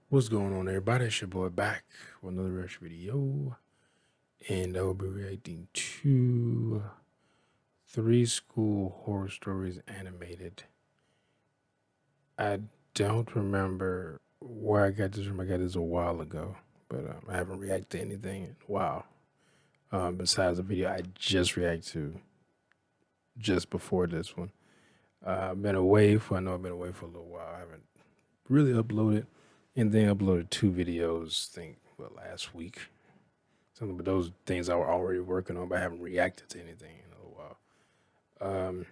What's going on, everybody? It's your boy back with another reaction video, and I will be reacting to 3 School Horror Stories animated. I don't remember where I got this from. I got this a while ago, but I haven't reacted to anything in a while. Besides the video I just reacted to just before this one. I've been away for a little while. I haven't really uploaded, and then uploaded 2 videos, I think, last week. Something, but those things I were already working on, but I haven't reacted to anything in a little while.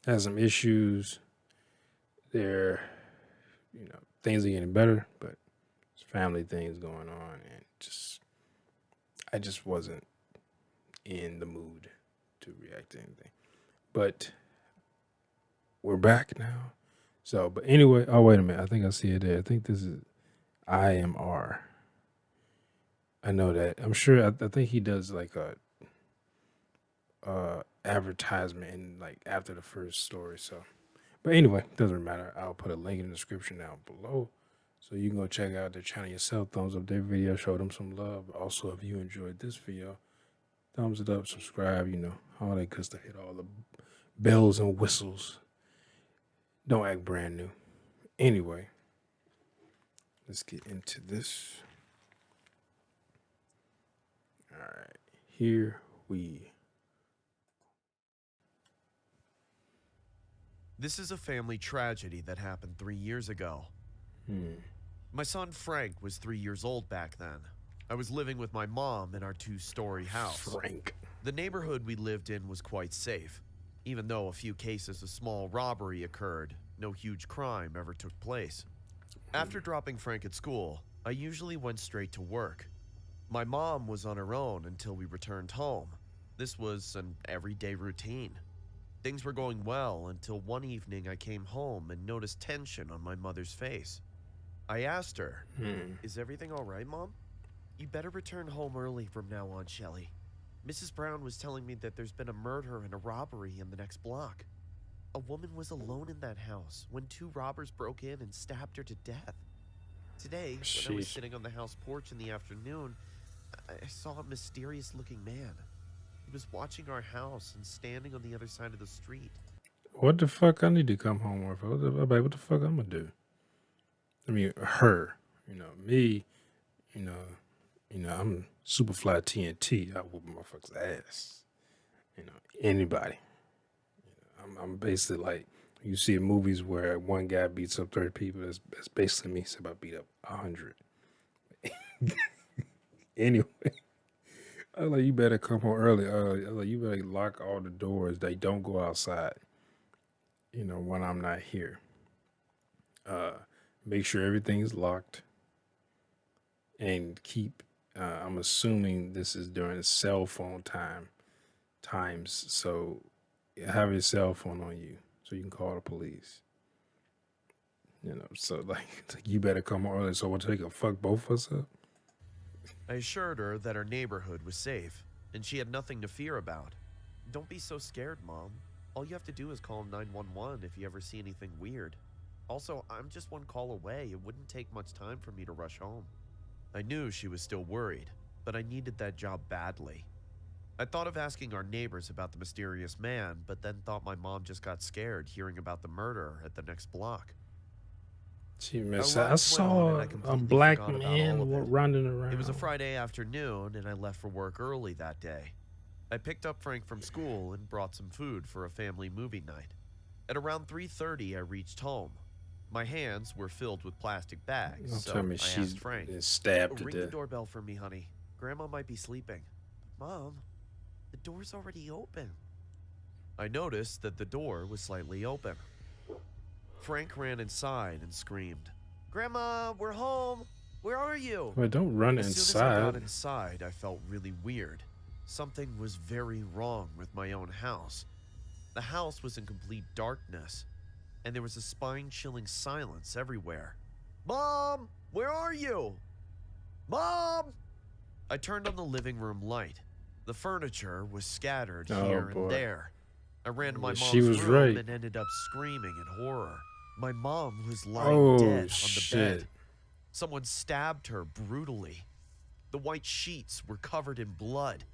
Had some issues there, things are getting better, but there's family things going on, and I just wasn't in the mood to react to anything. But we're back now. So, but anyway, oh wait a minute, I think I see it there. I think this is IMR. I know that. I'm sure. I think he does like a advertisement in like after the first story. So, but anyway, doesn't matter. I'll put a link in the description down below, so you can go check out their channel yourself. Thumbs up their video, show them some love. Also, if you enjoyed this video, thumbs it up, subscribe. All that good stuff. Hit all the bells and whistles. Don't act brand new. Anyway, let's get into this. All right, here we. This is a family tragedy that happened 3 years ago. My son Frank was 3 years old back then. I was living with my mom in our 2-story house. Frank. The neighborhood we lived in was quite safe. Even though a few cases of small robbery occurred, no huge crime ever took place. After dropping Frank at school, I usually went straight to work. My mom was on her own until we returned home. This was an everyday routine. Things were going well until one evening I came home and noticed tension on my mother's face. I asked her, "Is everything all right, Mom? You better return home early from now on, Shelly. Mrs. Brown was telling me that there's been a murder and a robbery in the next block. A woman was alone in that house when 2 robbers broke in and stabbed her to death. Today, when I was sitting on the house porch in the afternoon, I saw a mysterious-looking man. He was watching our house and standing on the other side of the street." What the fuck I need to come home with? What the fuck I'm gonna do? I mean, her, me, I'm Superfly TNT. I whoop motherfuckers' ass. Anybody. I'm basically like, you see in movies where one guy beats up 30 people. That's basically me. So I beat up 100. Anyway. I was like, you better come home early. I was like, you better lock all the doors. They don't go outside, when I'm not here. Make sure everything's locked. And keep, I'm assuming this is during cell phone times. So have your cell phone on you so you can call the police. So like you better come home early so we'll take a fuck both of us up. I assured her that our neighborhood was safe, and she had nothing to fear about. "Don't be so scared, Mom. All you have to do is call 911 if you ever see anything weird. Also, I'm just 1 call away. It wouldn't take much time for me to rush home." I knew she was still worried, but I needed that job badly. I thought of asking our neighbors about the mysterious man, but then thought my mom just got scared hearing about the murder at the next block. I saw a black man running around. It was a Friday afternoon, and I left for work early that day. I picked up Frank from school and brought some food for a family movie night. At around 3:30, I reached home. My hands were filled with plastic bags, so I asked Frank, stabbed to "Ring death. the doorbell for me, honey. Grandma might be sleeping." "Mom, the door's already open." I noticed that the door was slightly open. Frank ran inside and screamed, "Grandma, we're home! Where are you?" Wait, don't run As inside. soon as I got inside, I felt really weird. Something was very wrong with my own house. The house was in complete darkness, and there was a spine-chilling silence everywhere. "Mom, where are you? Mom!" I turned on the living room light. The furniture was scattered Oh here and boy. there. I ran to my Yeah, she mom's was room right. and ended up screaming in horror. My mom was lying Oh dead on the bed. shit. Someone stabbed her brutally. The white sheets were covered in blood.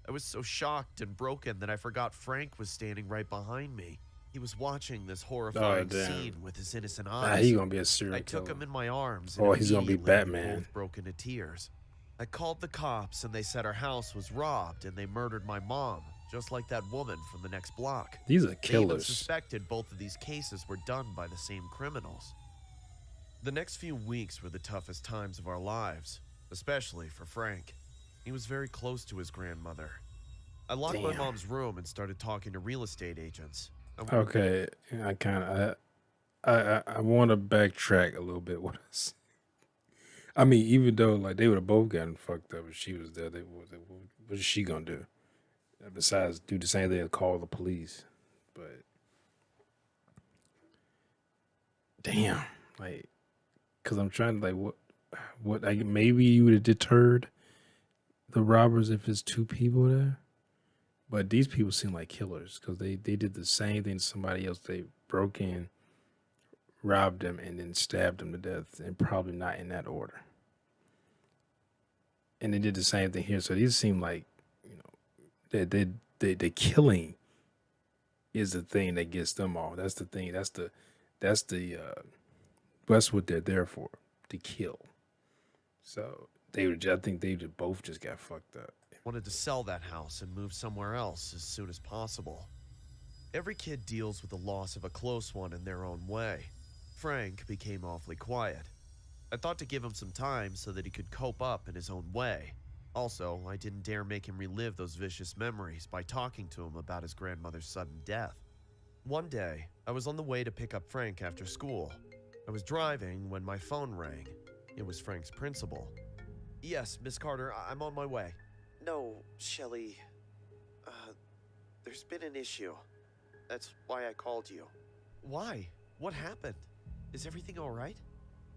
I was so shocked and broken that I forgot Frank was standing right behind me. He was watching this Oh horrifying damn. scene with his innocent Nah, he eyes. gonna be a I serial took killer. him in my arms, and Oh, he's gonna be immediately we Batman. both broke into tears. I called the cops, and they said our house was robbed and they murdered my mom, just like that woman from the next block. These are They even killers. suspected both of these cases were done by the same criminals. The next few weeks were the toughest times of our lives, especially for Frank. He was very close to his grandmother. I locked my Damn. mom's room and started talking to real estate agents. Okay, I kind of I want to backtrack a little bit. I mean, even though like they would have both gotten fucked up if she was there, what is she gonna do besides do the same thing and call the police? But damn, like, cause I'm trying to like what like maybe you would have deterred the robbers if it's two people there, but these people seem like killers because they did the same thing to somebody else. They broke in, robbed them, and then stabbed them to death, and probably not in that order. And they did the same thing here. So these seem like, you know, the killing is the thing that gets them off. That's the thing. That's the that's what they're there for, to kill. So I think they both just got fucked up. Wanted to sell that house and move somewhere else as soon as possible. Every kid deals with the loss of a close one in their own way. Frank became awfully quiet. I thought to give him some time so that he could cope up in his own way. Also, I didn't dare make him relive those vicious memories by talking to him about his grandmother's sudden death. One day, I was on the way to pick up Frank after school. I was driving when my phone rang. It was Frank's principal. Yes, Miss Carter, I'm on my way. No, Shelley. There's been an issue. That's why I called you. Why? What happened? Is everything all right?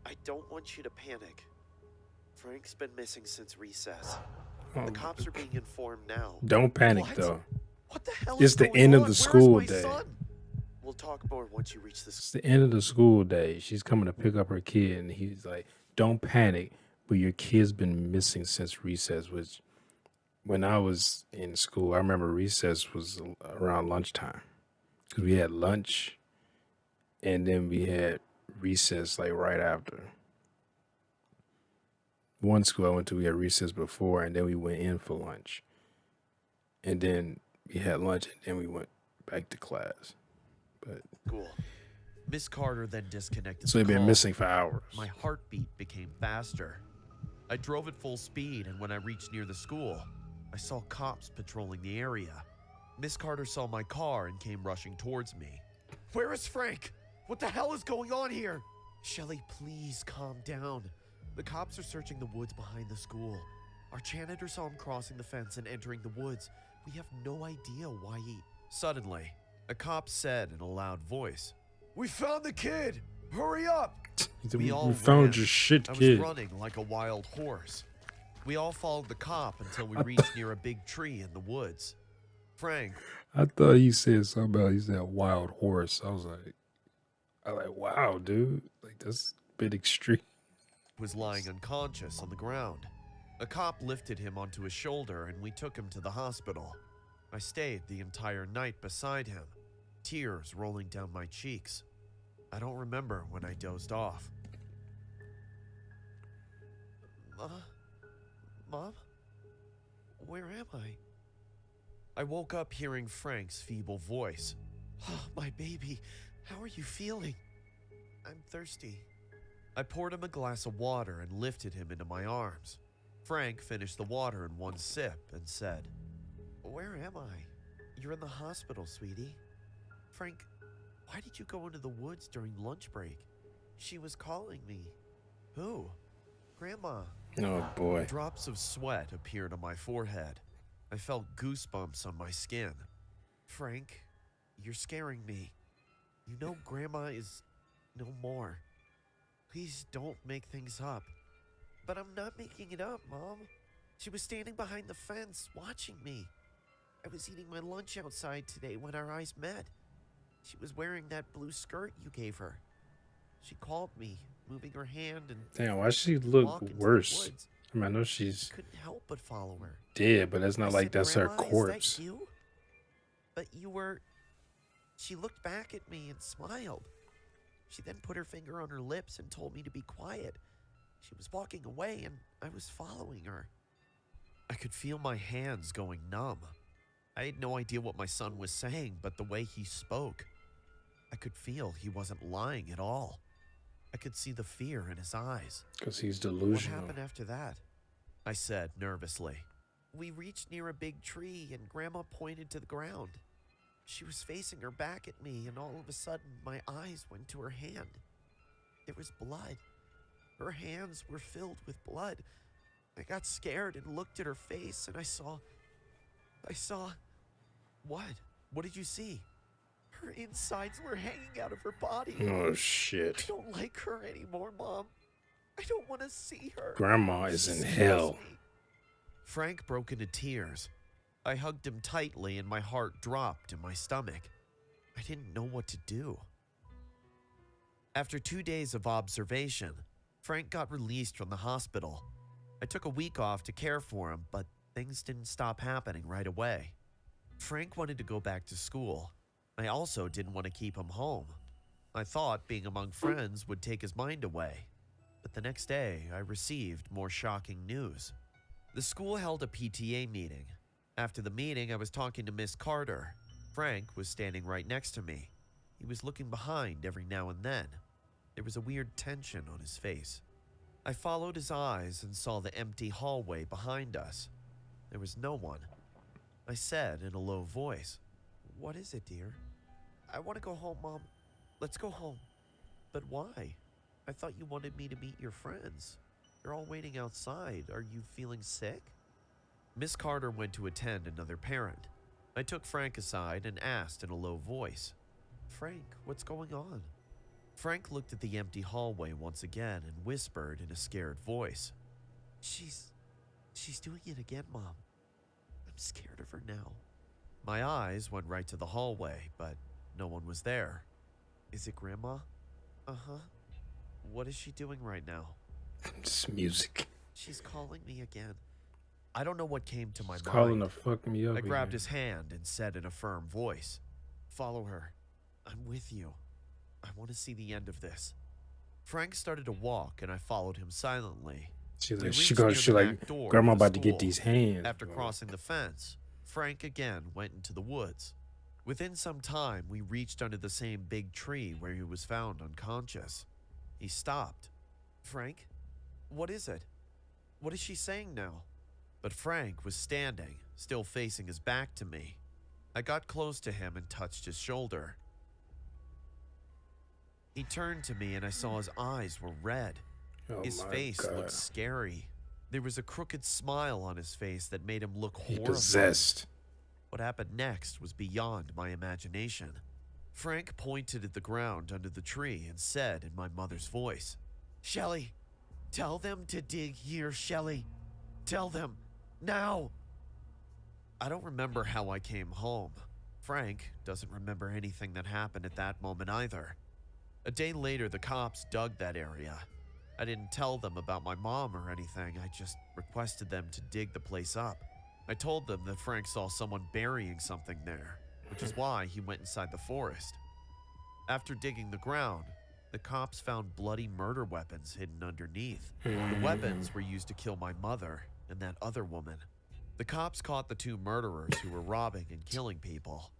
I don't want you to panic. Frank's been missing since recess. The cops are being informed now. Don't panic What? though. What the hell It's is the going end on? of the Where's school my day. son? We'll talk more once you reach It's the end of the school day. She's coming to pick up her kid, and he's like, "Don't panic, but your kid's been missing since recess." Which, when I was in school, I remember recess was around lunchtime because we had lunch, and then we had recess like right after. One school I went to, we had recess before, and then we went in for lunch, and then we had lunch, and then we went back to class. But Cool. Miss Carter then disconnected so the they've been call. missing for hours. My heartbeat became faster. I drove at full speed, and when I reached near the school, I saw cops patrolling the area. Miss Carter saw my car and came rushing towards me. Where is Frank? What the hell is going on here? Shelley, please calm down. The cops are searching the woods behind the school. Our janitor saw him crossing the fence and entering the woods. We have no idea why he... Suddenly, a cop said in a loud voice, "We found the kid! Hurry up!" We all found ran. your shit, I was kid. running like a wild horse. We all followed the cop until we reached near a big tree in the woods. Frank I thought he said something about he said wild horse. I was like, wow, dude, like that's a bit extreme. was lying unconscious on the ground. A cop lifted him onto his shoulder and we took him to the hospital. I stayed the entire night beside him, tears rolling down my cheeks. I don't remember when I dozed off. Mom? Where am I? I woke up hearing Frank's feeble voice. Oh, my baby, how are you feeling? I'm thirsty. I poured him a glass of water and lifted him into my arms. Frank finished the water in one sip and said, "Where am I?" "You're in the hospital, sweetie." "Frank, why did you go into the woods during lunch break?" "She was calling me." "Who?" "Grandma." Oh boy. Drops of sweat appeared on my forehead. I felt goosebumps on my skin. "Frank, you're scaring me. You know Grandma is no more. Please don't make things up." "But I'm not making it up, Mom. She was standing behind the fence, watching me. I was eating my lunch outside today when our eyes met. She was wearing that blue skirt you gave her. She called me, moving her hand and Damn, why she look walk into the worse? woods. I mean, I know I she's couldn't help but follow her. dead, but it's I not like said, that's her Grandma, is that corpse. you? But you were... She looked back at me and smiled. She then put her finger on her lips and told me to be quiet. She was walking away and I was following her. I could feel my hands going numb. I had no idea what my son was saying, but the way he spoke, I could feel he wasn't lying at all. I could see the fear in his eyes. Because he's What delusional. happened after that? I said nervously. We reached near a big tree and Grandma pointed to the ground. She was facing her back at me and all of a sudden my eyes went to her hand. There was blood. Her hands were filled with blood. I got scared and looked at her face and I saw... What? What did you see? Her insides were hanging out of her body. Oh, I shit. don't like her anymore, Mom. I don't want to see her. Grandma is She in scares hell. me. Frank broke into tears. I hugged him tightly and my heart dropped in my stomach. I didn't know what to do. After 2 days of observation, Frank got released from the hospital. I took a week off to care for him, but things didn't stop happening right away. Frank wanted to go back to school. I also didn't want to keep him home. I thought being among friends would take his mind away. But the next day, I received more shocking news. The school held a PTA meeting. After the meeting, I was talking to Miss Carter. Frank was standing right next to me. He was looking behind every now and then. There was a weird tension on his face. I followed his eyes and saw the empty hallway behind us. There was no one. I said in a low voice, "What is it, dear?" "I want to go home, Mom. Let's go home." "But why? I thought you wanted me to meet your friends. They're all waiting outside. Are you feeling sick?" Miss Carter went to attend another parent. I took Frank aside and asked in a low voice, "Frank, what's going on?" Frank looked at the empty hallway once again and whispered in a scared voice, She's doing it again, Mom. I'm scared of her now." My eyes went right to the hallway, but no one was there. "Is it Grandma?" "Uh-huh." "What is she doing right now?" It's music. "She's calling me again." I don't know what came to my He's mind. calling to fuck me up I grabbed again. his hand and said in a firm voice, "Follow her. I'm with you. I want to see the end of this." Frank started to walk and I followed him silently. She We like, reached she near goes, she the like, back door Grandma of the about to get school. these hands. After bro. crossing the fence, Frank again went into the woods. Within some time, we reached under the same big tree where he was found unconscious. He stopped. "Frank, what is it? What is she saying now?" But Frank was standing, still facing his back to me. I got close to him and touched his shoulder. He turned to me and I saw his eyes were red. Oh His my face God. looked scary. There was a crooked smile on his face that made him look He horrified. possessed. What happened next was beyond my imagination. Frank pointed at the ground under the tree and said in my mother's voice, "Shelly, tell them to dig here, Shelly. Tell them, now." I don't remember how I came home. Frank doesn't remember anything that happened at that moment either. A day later, the cops dug that area. I didn't tell them about my mom or anything. I just requested them to dig the place up. I told them that Frank saw someone burying something there, which is why he went inside the forest. After digging the ground, the cops found bloody murder weapons hidden underneath. The weapons were used to kill my mother and that other woman. The cops caught the two murderers who were robbing and killing people.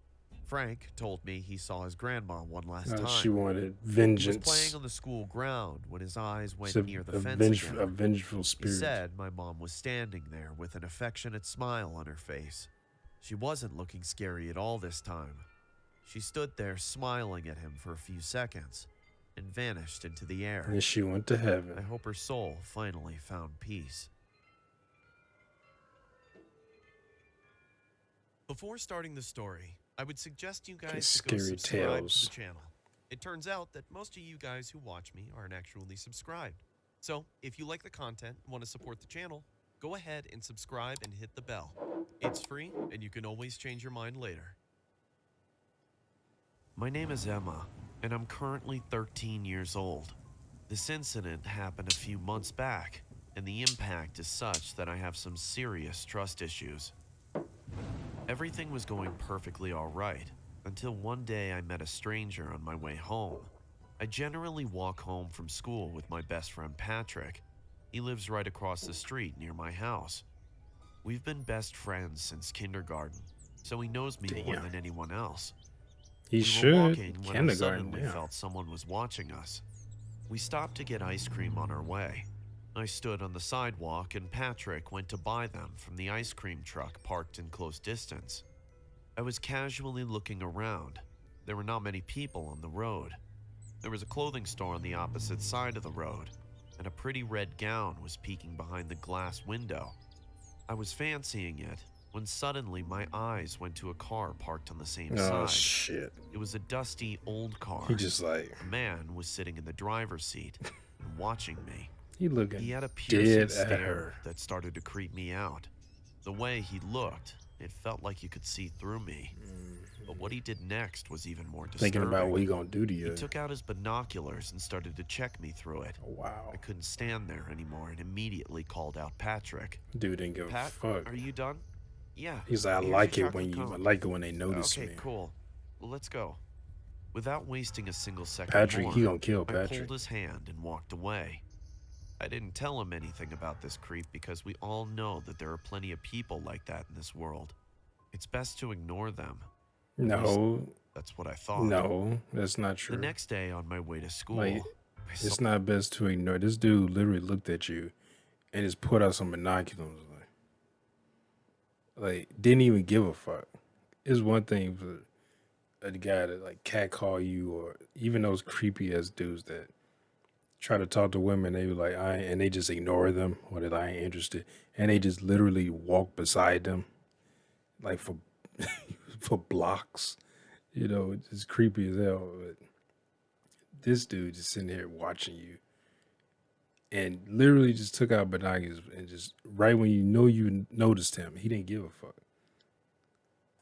Frank told me he saw his grandma one last time. She wanted He was vengeance. playing on the school ground when his eyes went It's near the a fence again. a vengeful He spirit. said my mom was standing there with an affectionate smile on her face. She wasn't looking scary at all this time. She stood there smiling at him for a few seconds and vanished into the air. And she went to I heaven. hope her soul finally found peace. Before starting the story, I would suggest you guys to go Scary subscribe tales. to the channel. It turns out that most of you guys who watch me aren't actually subscribed. So, if you like the content and want to support the channel, go ahead and subscribe and hit the bell. It's free, and you can always change your mind later. My name is Emma, and I'm currently 13 years old. This incident happened a few months back, and the impact is such that I have some serious trust issues. Everything was going perfectly all right, until one day I met a stranger on my way home. I generally walk home from school with my best friend Patrick. He lives right across the street near my house. We've been best friends since kindergarten, so he knows me more Damn. than anyone else. He We were should. walking when I Kindergarten, suddenly damn. felt someone was watching us. We stopped to get ice cream on our way. I stood on the sidewalk and Patrick went to buy them from the ice cream truck parked in close distance. I was casually looking around. There were not many people on the road. There was a clothing store on the opposite side of the road, and a pretty red gown was peeking behind the glass window. I was fancying it when suddenly my eyes went to a car parked on the same Oh side. shit. It was a dusty old car. He just like A man was sitting in the driver's seat and watching me. he looking He had a dead piercing at her. stare that started to creep me out. The way he looked, it felt like you could see through me. But what he did next was even more disturbing. Thinking about what he gonna do to you. He took out his binoculars and started to check me through it. Oh, wow. I couldn't stand there anymore and immediately called out Patrick. Dude didn't give Pat, a fuck. are you done? Yeah. He's like, I here's like your it when chocolate you I cone." like it when they notice Okay, me. cool. Well, let's go. Without wasting a single second Patrick, more, he gonna kill I Patrick. pulled his hand and walked away. I didn't tell him anything about this creep because we all know that there are plenty of people like that in this world. It's best to ignore them. No, That's what I thought. no, that's not true. The next day on my way to school, Like, I saw it's not best to ignore. This dude literally looked at you and just put out some binoculars. Like didn't even give a fuck. It's one thing for a guy to like catcall you, or even those creepy ass dudes that try to talk to women. They be like, I ain't, and they just ignore them, or that I ain't interested, and they just literally walk beside them, like for for blocks. You know, it's just creepy as hell. But this dude just sitting there watching you, and literally just took out binoculars and just right when you know you noticed him, he didn't give a fuck.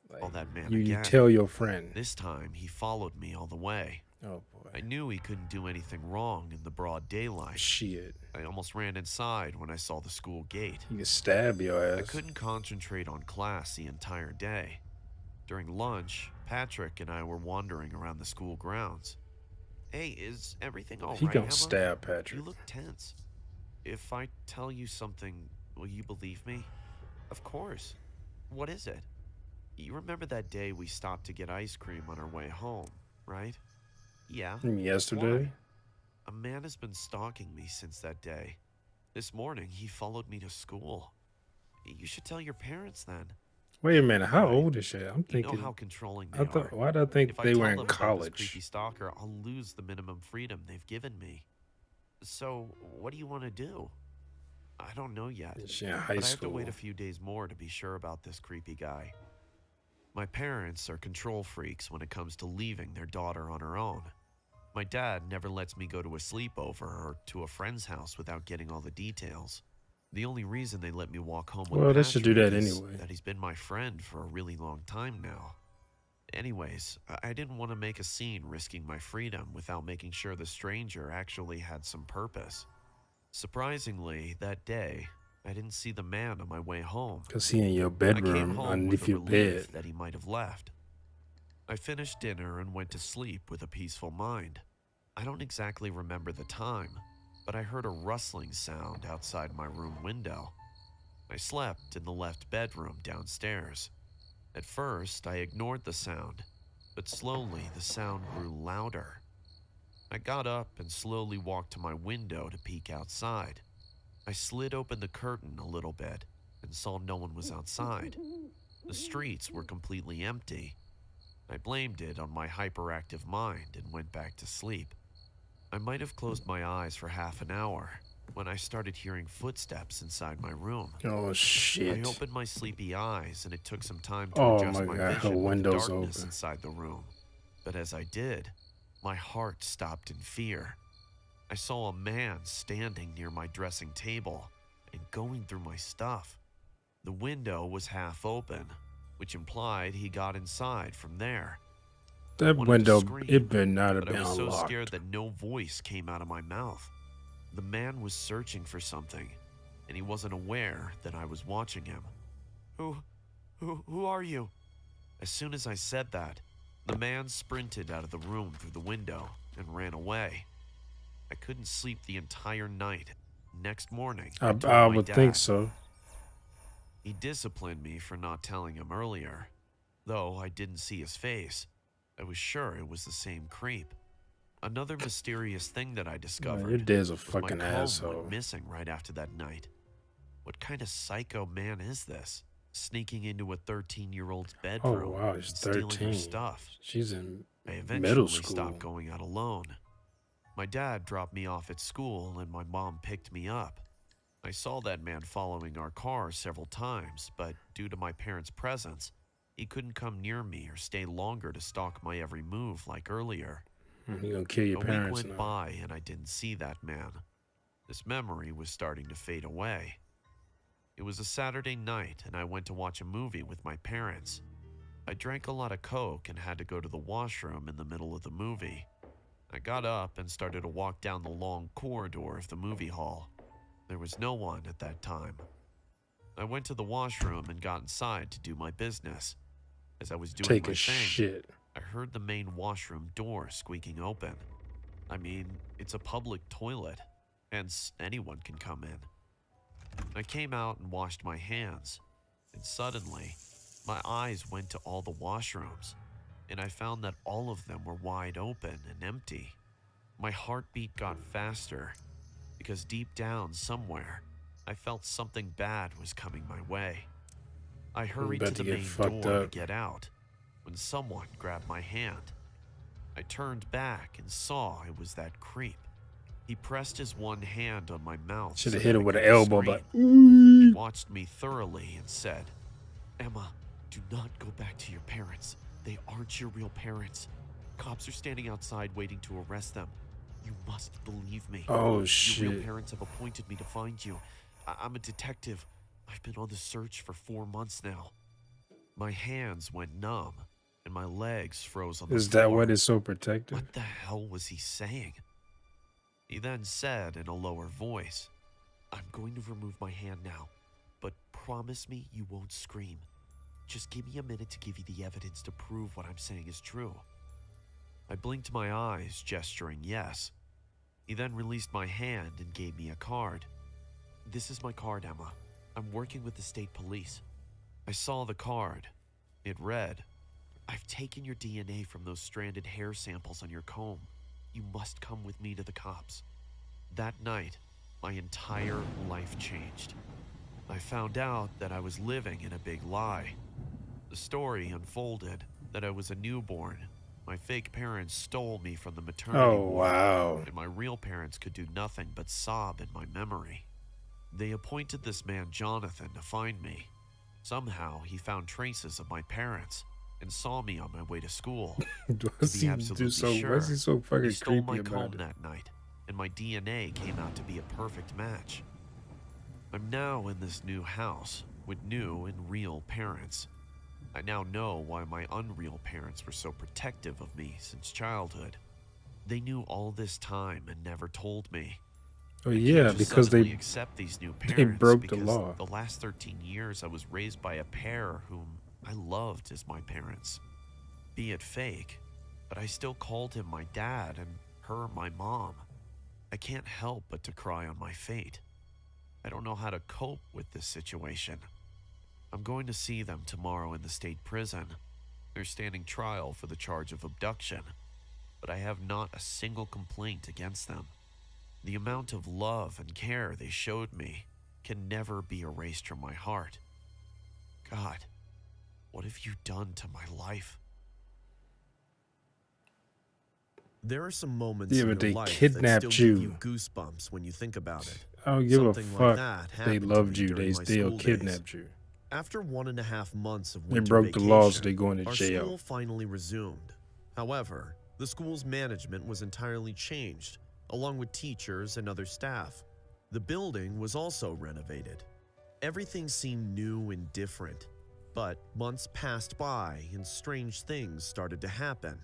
Like, that man you again. tell your friend. This time, he followed me all the way. Oh boy. I knew he couldn't do anything wrong in the broad daylight. Shit. I almost ran inside when I saw the school gate. He can stab your I ass. couldn't concentrate on class the entire day. During lunch, Patrick and I were wandering around the school grounds. Hey, is everything all He right, gonna Emma? stab You Patrick. look tense. If I tell you something, will you believe me? Of course. What is it? You remember that day we stopped to get ice cream on our way home, right? Yeah. Yesterday? Why? A man has been stalking me since that day. This morning, he followed me to school. You should tell your parents then. Wait a minute. How Right. old is she? I'm You know thinking. how controlling they I thought. are. Why did I think If I they tell were them in about this college? creepy stalker, I'll lose the minimum freedom they've given me. So, what do you want to do? I don't know yet. She in high But I have to school. wait a few days more to be sure about this creepy guy. My parents are control freaks when it comes to leaving their daughter on her own. My dad never lets me go to a sleepover or to a friend's house without getting all the details. The only reason they let me walk home with Well, they should do Patrick that is anyway. that he's been my friend for a really long time now. Anyways, I didn't want to make a scene risking my freedom without making sure the stranger actually had some purpose. Surprisingly, that day, I didn't see the man on my way home. Cause he in your I came bedroom home underneath with a your relief bed. that he might have left. I finished dinner and went to sleep with a peaceful mind. I don't exactly remember the time, but I heard a rustling sound outside my room window. I slept in the left bedroom downstairs. At first, I ignored the sound, but slowly the sound grew louder. I got up and slowly walked to my window to peek outside. I slid open the curtain a little bit and saw no one was outside. The streets were completely empty. I blamed it on my hyperactive mind and went back to sleep. I might have closed my eyes for half an hour when I started hearing footsteps inside my room. Oh shit. I opened my sleepy eyes and it took some time to Oh adjust my my God, her vision with the window's darkness open. inside the room. But as I did, my heart stopped in fear. I saw a man standing near my dressing table, and going through my stuff. The window was half open, which implied he got inside from there. I That wanted to window, scream, it better not have but I been was so scared unlocked. that no voice came out of my mouth. The man was searching for something, and he wasn't aware that I was watching him. Who are you? As soon as I said that, the man sprinted out of the room through the window and ran away. I couldn't sleep the entire night. Next morning, I told I my would think dad. so. He disciplined me for not telling him earlier. Though I didn't see his face, I was sure it was the same creep. Another mysterious thing that I Man, your discovered dad's a was my fucking comb went asshole. missing right after that night. What kind of psycho man is this? Sneaking into a 13-year-old's Oh bedroom wow, he's and stealing her 13. stuff. She's in I middle eventually stopped school. going out alone. My dad dropped me off at school and my mom picked me up. I saw that man following our car several times, but due to my parents' presence, he couldn't come near me or stay longer to stalk my every move like earlier. You gonna kill your A week parents went now. by and I didn't see that man. This memory was starting to fade away. It was a Saturday night and I went to watch a movie with my parents. I drank a lot of Coke and had to go to the washroom in the middle of the movie. I got up and started to walk down the long corridor of the movie hall. There was no one at that time. I went to the washroom and got inside to do my business. As I was doing Take my a thing, shit. I heard the main washroom door squeaking open. I mean, it's a public toilet, hence anyone can come in. I came out and washed my hands, and suddenly, my eyes went to all the washrooms, and I found that all of them were wide open and empty. My heartbeat got faster, because deep down somewhere, I felt something bad was coming my way. I I'm hurried about to to the get main fucked door to up. get out, when someone grabbed my hand. I turned back and saw it was that creep. He pressed his one hand on my mouth Should so have hit that him I with an couldn't elbow, scream. but He ooh. watched me thoroughly and said, "Emma, do not go back to your parents. They aren't your real parents. Cops are standing outside waiting to arrest them. You must believe me. Oh Your real shit. parents have appointed me to find you. I'm a detective. I've been on the search for 4 months now." My hands went numb and my legs froze on the Is that what floor. is so protective? What the hell was he saying? He then said in a lower voice, "I'm going to remove my hand now, but promise me you won't scream. Just give me a minute to give you the evidence to prove what I'm saying is true." I blinked my eyes, gesturing yes. He then released my hand and gave me a card. "This is my card, Emma. I'm working with the state police." I saw the card. It read, "I've taken your DNA from those stranded hair samples on your comb. You must come with me to the cops." That night, my entire life changed. I found out that I was living in a big lie. The story unfolded that I was a newborn. My fake parents stole me from the maternity Oh ward, wow. and my real parents could do nothing but sob in my memory. They appointed this man Jonathan to find me. Somehow, he found traces of my parents and saw me on my way to school. To What's be he do absolutely so? Why's he sure, so he fucking stole creepy my about comb it? that night, and my DNA came out to be a perfect match. I'm now in this new house with new and real parents. I now know why my unreal parents were so protective of me since childhood. They knew all this time and never told me. Oh I can't yeah, just because suddenly accept these new they parents broke the because law. the last 13 years I was raised by a pair whom I loved as my parents. Be it fake, but I still called him my dad and her my mom. I can't help but to cry on my fate. I don't know how to cope with this situation. I'm going to see them tomorrow in the state prison. They're standing trial for the charge of abduction, but I have not a single complaint against them. The amount of love and care they showed me can never be erased from my heart. God, what have you done to my life? There are some moments Yeah, in but your they life that still kidnapped give you you. goosebumps when you think about it. I don't give a Something like fuck. that They happened to loved me you. during They my still school days. kidnapped you. After 1.5 months of They winter broke the laws. So vacation, they going to our jail. school finally resumed. However, the school's management was entirely changed, along with teachers and other staff. The building was also renovated. Everything seemed new and different, but months passed by and strange things started to happen.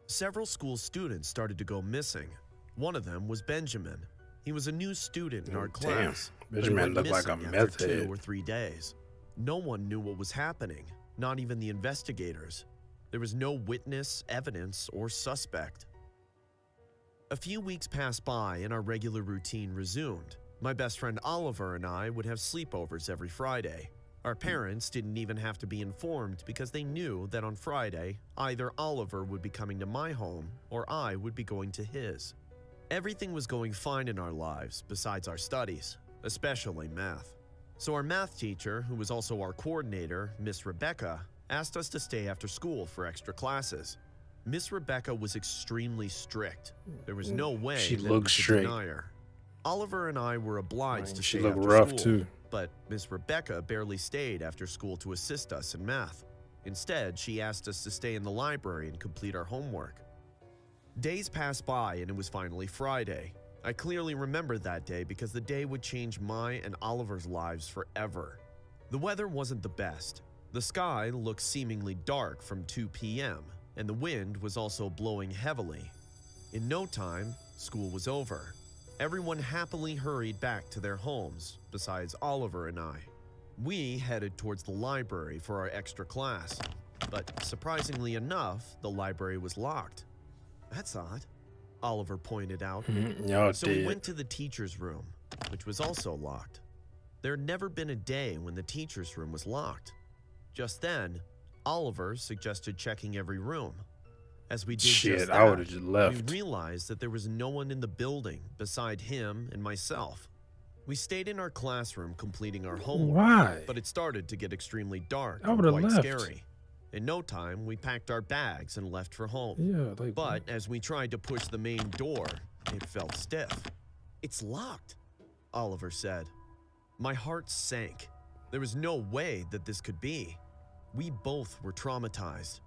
Several school students started to go missing. One of them was Benjamin. He was a new student in Oh, our damn. class, but he Benjamin went looked like a missing after meth 2 head. or 3 days. No one knew what was happening, not even the investigators. There was no witness, evidence, or suspect. A few weeks passed by and our regular routine resumed. My best friend Oliver and I would have sleepovers every Friday. Our parents didn't even have to be informed because they knew that on Friday, either Oliver would be coming to my home or I would be going to his. Everything was going fine in our lives besides our studies, especially math. So our math teacher, who was also our coordinator, Miss Rebecca, asked us to stay after school for extra classes. Miss Rebecca was extremely strict. There was no way She that we looked could strict. deny her. Oliver and I were obliged to She stay looked after rough school, too. but Miss Rebecca barely stayed after school to assist us in math. Instead, she asked us to stay in the library and complete our homework. Days passed by and it was finally Friday. I clearly remember that day because the day would change my and Oliver's lives forever. The weather wasn't the best. The sky looked seemingly dark from 2 p.m., and the wind was also blowing heavily. In no time, school was over. Everyone happily hurried back to their homes, besides Oliver and I. We headed towards the library for our extra class, but surprisingly enough, the library was locked. That's odd, Oliver pointed out. Y'all So we did. went to the teacher's room, which was also locked. There had never been a day when the teacher's room was locked. Just then, Oliver suggested checking every room. As we did Shit, just I would've that, just left. we realized that there was no one in the building beside him and myself. We stayed in our classroom completing our homework, Why? but it started to get extremely dark I and would've quite left. scary. In no time, we packed our bags and left for home. Yeah, like But as we tried to push the main door, it felt stiff. "It's locked," Oliver said. My heart sank. There was no way that this could be. We both were traumatized.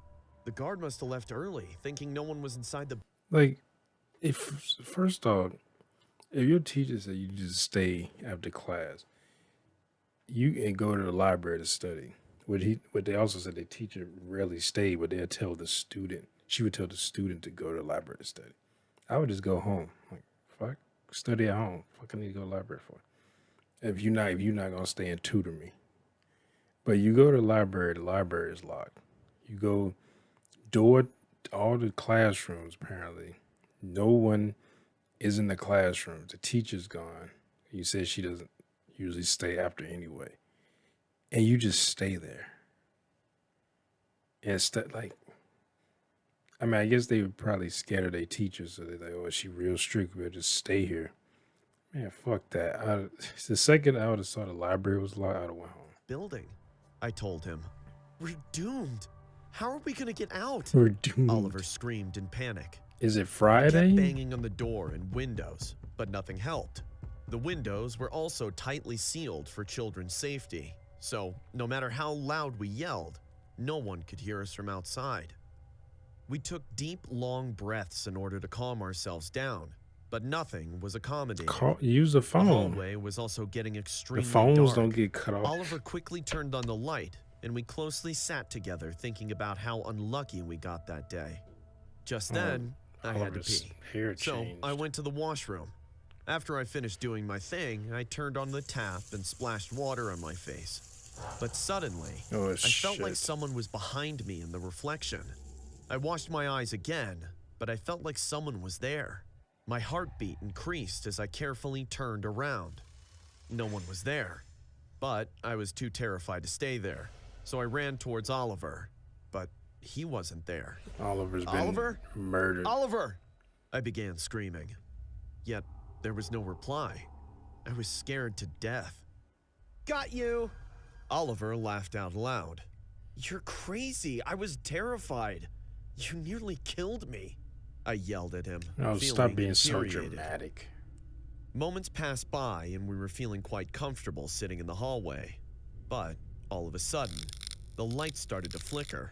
The guard must have left early, thinking no one was inside the... like if first off, if your teacher said you just stay after class, you can go to the library to study. What they also said the teacher rarely stayed, but they'll tell the student. She would tell the student to go to the library to study. I would just go home. Like, fuck, study at home. Fuck, I need to go to the library for. If you're not gonna stay and tutor me. But you go to the library is locked. You go door all the classrooms apparently. No one is in the classrooms. The teacher's gone. You said she doesn't usually stay after anyway. And you just stay there. And I guess they were probably scared of their teachers, so they're like, oh, is she real strict? We'll just stay here. Man, fuck that. The second I would have saw the library was locked, I would have went home. building. I told him. "We're doomed. How are we gonna get out?" We're doomed. Oliver screamed in panic. Is it I kept Friday? banging on the door and windows, but nothing helped. The windows were also tightly sealed for children's safety, so no matter how loud we yelled, no one could hear us from outside. We took deep, long breaths in order to calm ourselves down, but nothing was accommodating. Use the The phone. hallway was also getting The extremely phones dark. don't get cut off. Oliver quickly turned on the light, and we closely sat together thinking about how unlucky we got that day. Just then, I had to Oliver's pee. hair So changed. I went to the washroom. After I finished doing my thing, I turned on the tap and splashed water on my face. But suddenly, Oh, I felt like shit. someone was behind me in the reflection. I washed my eyes again, but I felt like someone was there. My heartbeat increased as I carefully turned around. No one was there, but I was too terrified to stay there, so I ran towards Oliver, but he wasn't there. Oliver's been Oliver? murdered. "Oliver!" I began screaming. Yet there was no reply. I was scared to death. "Got you!" Oliver laughed out loud. "You're crazy. I was terrified. You nearly killed me," I yelled at him, Oh, feeling stop being so infuriated. dramatic. Moments passed by and we were feeling quite comfortable sitting in the hallway. But all of a sudden, the light started to flicker.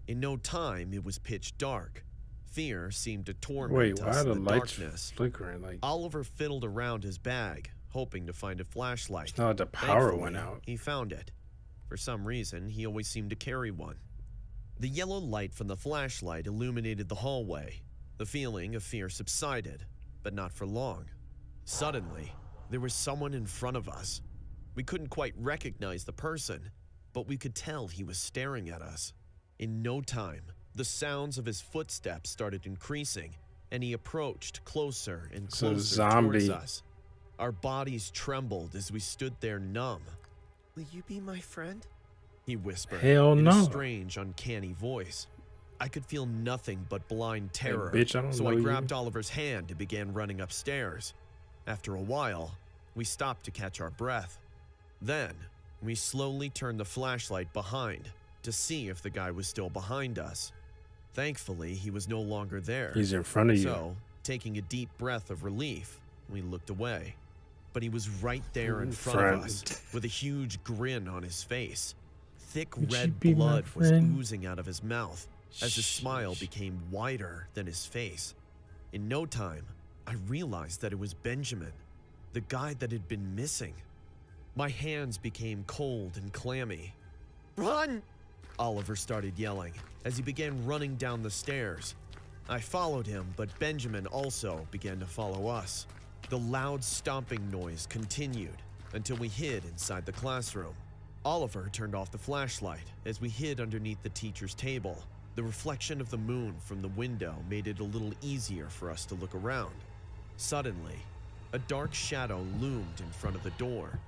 In no time, it was pitch dark. Fear seemed to torment Wait, why us are the in the lights darkness. flickering? Like, Oliver fiddled around his bag, hoping to find a flashlight. It's not like the power Thankfully, went out. he found it. For some reason, he always seemed to carry one. The yellow light from the flashlight illuminated the hallway. The feeling of fear subsided, but not for long. Suddenly, there was someone in front of us. We couldn't quite recognize the person, but we could tell he was staring at us. In no time, the sounds of his footsteps started increasing, and he approached closer and It's a closer zombie. towards us. Our bodies trembled as we stood there numb. "Will you be my friend?" he whispered Hell in no. a strange, uncanny voice. I could feel nothing but blind terror, bitch, I don't so know I you. grabbed Oliver's hand and began running upstairs. After a while, we stopped to catch our breath. Then, we slowly turned the flashlight behind to see if the guy was still behind us. Thankfully, he was no longer there. He's in front of you. So, taking a deep breath of relief, we looked away. But he was right there in front of us, with a huge grin on his face. Thick Would you red be my blood was friend? oozing out of his mouth as his smile Sheesh. became wider than his face. In no time, I realized that it was Benjamin, the guy that had been missing. My hands became cold and clammy. "Run!" Oliver started yelling as he began running down the stairs. I followed him, but Benjamin also began to follow us. The loud stomping noise continued until we hid inside the classroom. Oliver turned off the flashlight as we hid underneath the teacher's table. The reflection of the moon from the window made it a little easier for us to look around. Suddenly, a dark shadow loomed in front of the door.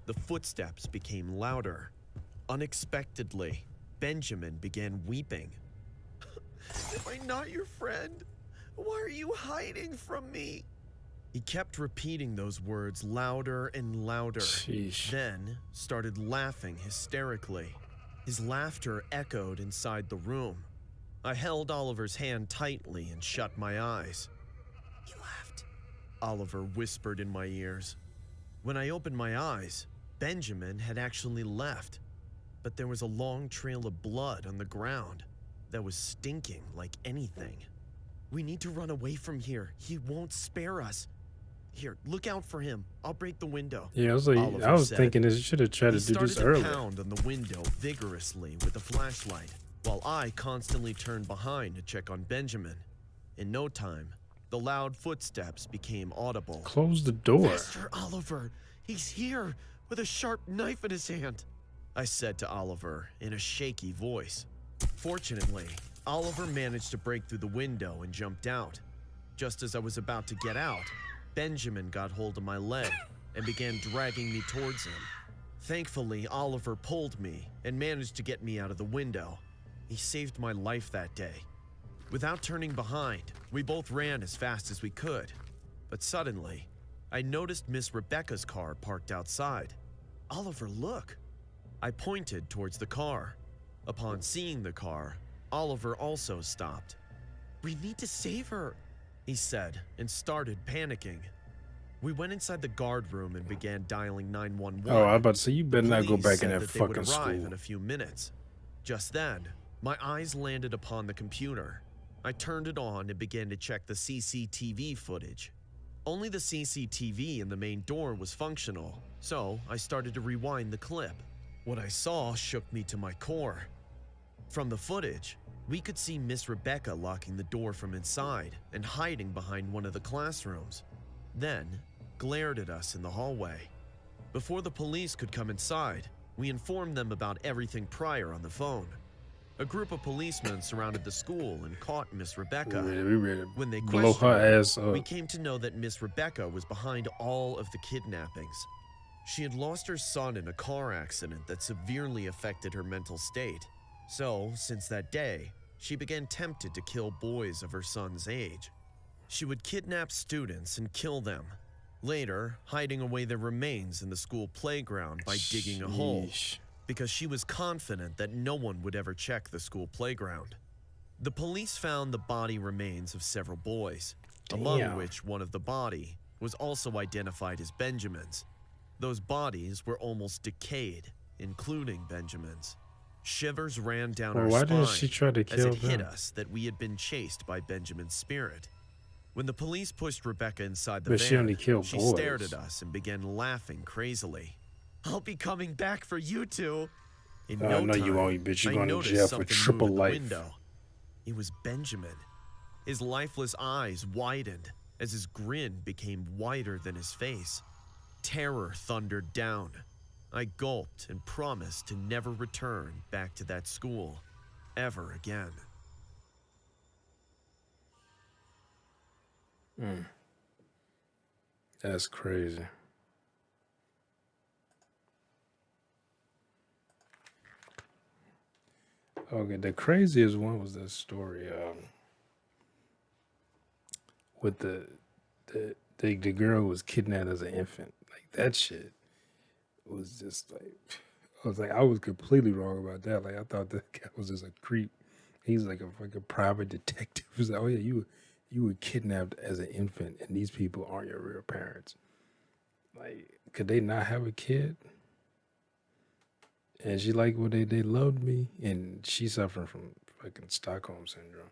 The footsteps became louder. Unexpectedly, Benjamin began weeping. "Am I not your friend? Why are you hiding from me?" He kept repeating those words louder and louder, Sheesh. then started laughing hysterically. His laughter echoed inside the room. I held Oliver's hand tightly and shut my eyes. "He left," Oliver whispered in my ears. When I opened my eyes, Benjamin had actually left, but there was a long trail of blood on the ground that was stinking like anything. "We need to run away from here. He won't spare us. Here, look out for him. I'll break the window." Yeah, I Oliver was said. thinking this should have tried He to do started this to earlier. pound on the window vigorously with the flashlight, while I constantly turned behind to check on Benjamin. In no time, the loud footsteps became audible. Close the door. "Faster, Oliver! He's here with a sharp knife in his hand," I said to Oliver in a shaky voice. Fortunately, Oliver managed to break through the window and jumped out. Just as I was about to get out, Benjamin got hold of my leg and began dragging me towards him. Thankfully, Oliver pulled me and managed to get me out of the window. He saved my life that day. Without turning behind, we both ran as fast as we could. But suddenly, I noticed Miss Rebecca's car parked outside. "Oliver, look." I pointed towards the car. Upon seeing the car, Oliver also stopped. "We need to save her," he said, and started panicking. We went inside the guard room and began dialing 911. Oh, I was about to say, you better not go Police back in said that that they would fucking arrive school. in a few minutes. Just then, my eyes landed upon the computer. I turned it on and began to check the CCTV footage. Only the CCTV in the main door was functional, so I started to rewind the clip. What I saw shook me to my core. From the footage, we could see Miss Rebecca locking the door from inside and hiding behind one of the classrooms, then glared at us in the hallway. Before the police could come inside, we informed them about everything prior on the phone. A group of policemen surrounded the school and caught Miss Rebecca. We ready to When they blow questioned her her, ass up. we came to know that Miss Rebecca was behind all of the kidnappings. She had lost her son in a car accident that severely affected her mental state. So, since that day, she began tempted to kill boys of her son's age. She would kidnap students and kill them, later hiding away their remains in the school playground by digging a hole, Sheesh. because she was confident that no one would ever check the school playground. The police found the body remains of several boys, among Damn. which one of the body was also identified as Benjamin's. Those bodies were almost decayed, including Benjamin's. Shivers ran down Well, our why spine didn't she try to as kill it hit them? us that we had been chased by Benjamin's spirit. When the police pushed Rebecca inside the But she only van, killed she stared boys. at us and began laughing crazily. "I'll be coming back for you two." In no No, you time, won't, bitch. You're I going to noticed jail for something move triple at the life. window. It was Benjamin. His lifeless eyes widened as his grin became wider than his face. Terror thundered down. I gulped and promised to never return back to that school ever again. That's crazy. Okay, the craziest one was this story with the girl who was kidnapped as an infant. Like that shit was just like I was completely wrong about that. Like I thought that guy was just a creep. He's like a fucking private detective. He's like, oh yeah, you were kidnapped as an infant, and these people aren't your real parents. Like, could they not have a kid? And she like, well, they loved me, and she's suffering from fucking Stockholm syndrome.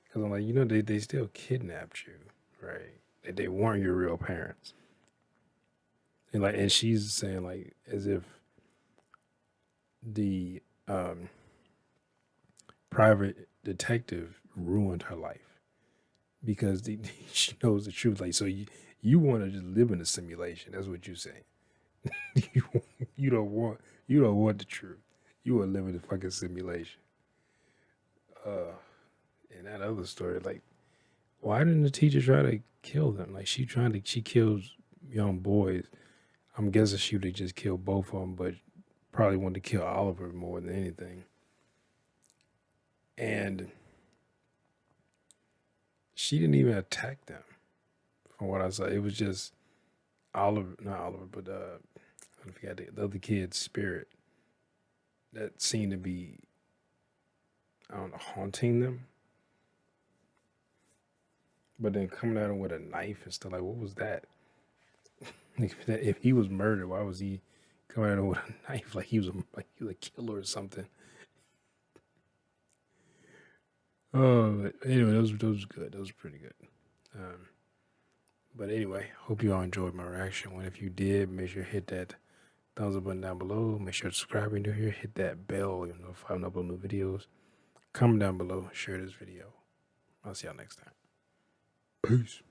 Because I'm like, they still kidnapped you, right? They weren't your real parents, and she's saying like as if the private detective ruined her life because she knows the truth. Like, so you want to just live in a simulation? That's what you're saying. you you don't want the truth. You want to live in a fucking simulation. And that other story, like, why didn't the teacher try to kill them? Like, she kills young boys. I'm guessing she would have just killed both of them, but probably wanted to kill Oliver more than anything. And she didn't even attack them. From what I saw, it was just Oliver, not Oliver, but I forgot the other kid's spirit that seemed to be, I don't know, haunting them. But then coming at him with a knife and stuff, like, what was that? If he was murdered, why was he coming at him with a knife like he was a killer or something? Oh, anyway, those was good. Those were pretty good. But anyway, hope you all enjoyed my reaction. When if you did, make sure to hit that thumbs up button down below. Make sure to subscribe if you're new here. Hit that bell, you know, if I upload new videos. Comment down below. Share this video. I'll see y'all next time. Peace.